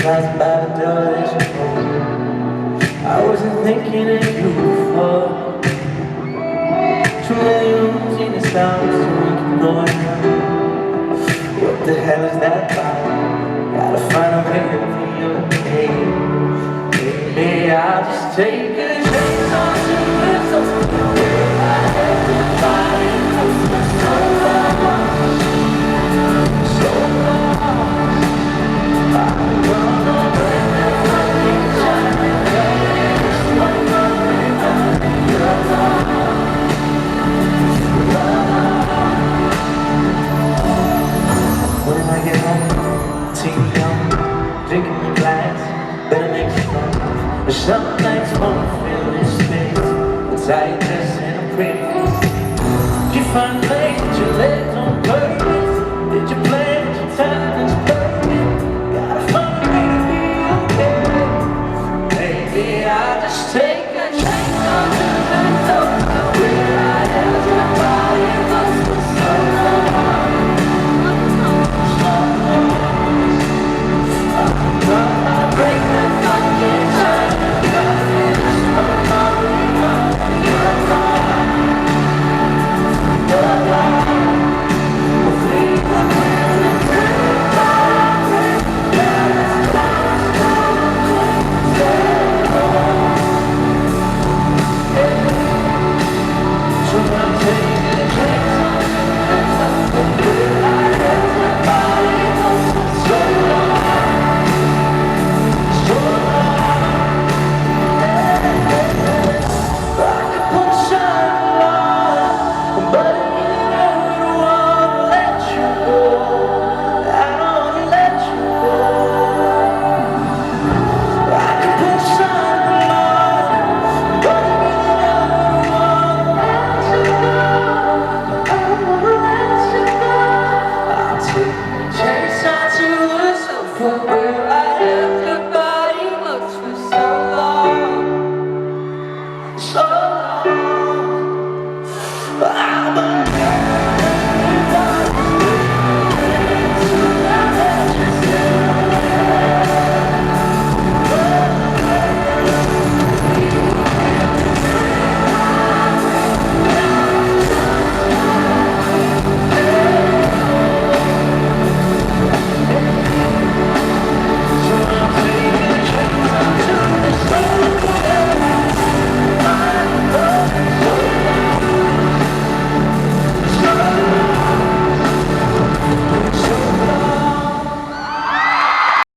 Passing by the door that you opened. I wasn't thinking of you before. Too many rooms in this house, so we can go around. What the hell is that about? Gotta find a way to be okay. Maybe I'll just take a chance on you. When I get home, TV on, drinking my glass, better make some noise. But some nights won't fill this space, the tightness in a pretty face. You find ways to let